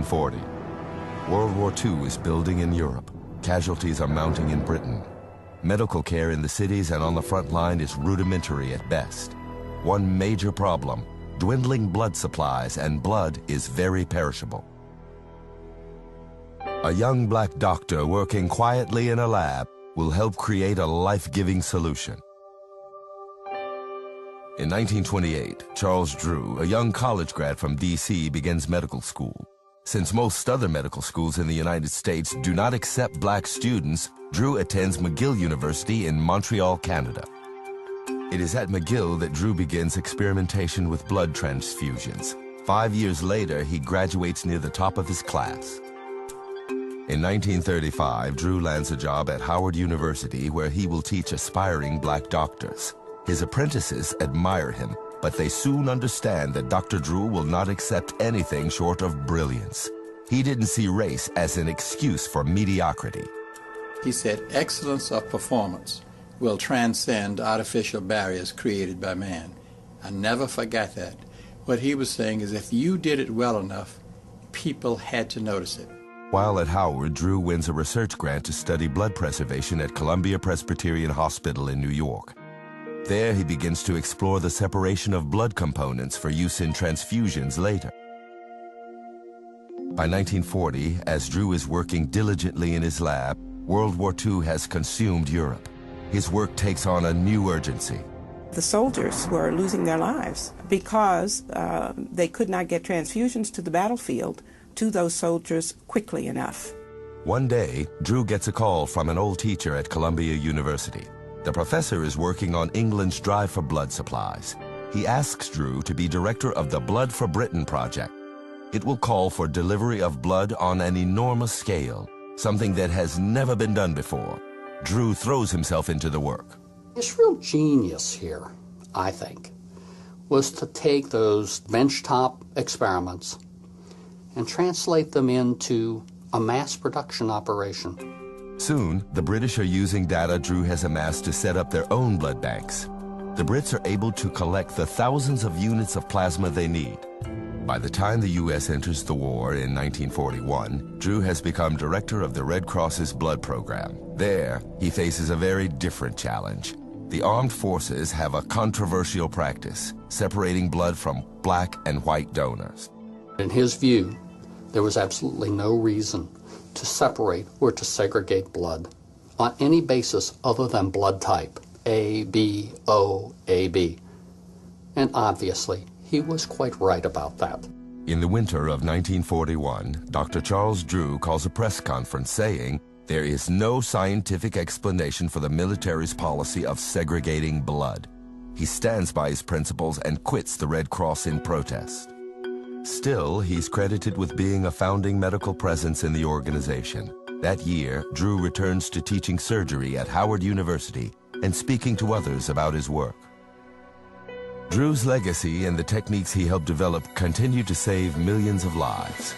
1940. World War II is building in Europe. Casualties are mounting in Britain. Medical care in the cities and on the front line is rudimentary at best. One major problem: dwindling blood supplies, and blood is very perishable. A young black doctor working quietly in a lab will help create a life-giving solution. In 1928, Charles Drew, a young college grad from D.C., begins medical school. Since most other medical schools in the United States do not accept black students, Drew attends McGill University in Montreal, Canada. It is at McGill that Drew begins experimentation with blood transfusions. 5 years later, he graduates near the top of his class. In 1935, Drew lands a job at Howard University where he will teach aspiring black doctors. His apprentices admire him, but they soon understand that Dr. Drew will not accept anything short of brilliance. He didn't see race as an excuse for mediocrity. He said, excellence of performance will transcend artificial barriers created by man. I never forgot that. What he was saying is if you did it well enough, people had to notice it. While at Howard, Drew wins a research grant to study blood preservation at Columbia Presbyterian Hospital in New York. There, he begins to explore the separation of blood components for use in transfusions later. By 1940, as Drew is working diligently in his lab, World War II has consumed Europe. His work takes on a new urgency. The soldiers were losing their lives because they could not get transfusions to the battlefield to those soldiers quickly enough. One day, Drew gets a call from an old teacher at Columbia University. The professor is working on England's drive for blood supplies. He asks Drew to be director of the Blood for Britain project. It will call for delivery of blood on an enormous scale, something that has never been done before. Drew throws himself into the work. His real genius here, I think, was to take those benchtop experiments and translate them into a mass production operation. Soon, the British are using data Drew has amassed to set up their own blood banks. The Brits are able to collect the thousands of units of plasma they need. By the time the U.S. enters the war in 1941, Drew has become director of the Red Cross's blood program. There, he faces a very different challenge. The armed forces have a controversial practice, separating blood from black and white donors. In his view, there was absolutely no reason to separate or to segregate blood on any basis other than blood type, A, B, O, AB. And obviously, he was quite right about that. In the winter of 1941, Dr. Charles Drew calls a press conference saying, "There is no scientific explanation for the military's policy of segregating blood." He stands by his principles and quits the Red Cross in protest. Still, he's credited with being a founding medical presence in the organization. That year, Drew returns to teaching surgery at Howard University and speaking to others about his work. Drew's legacy and the techniques he helped develop continue to save millions of lives.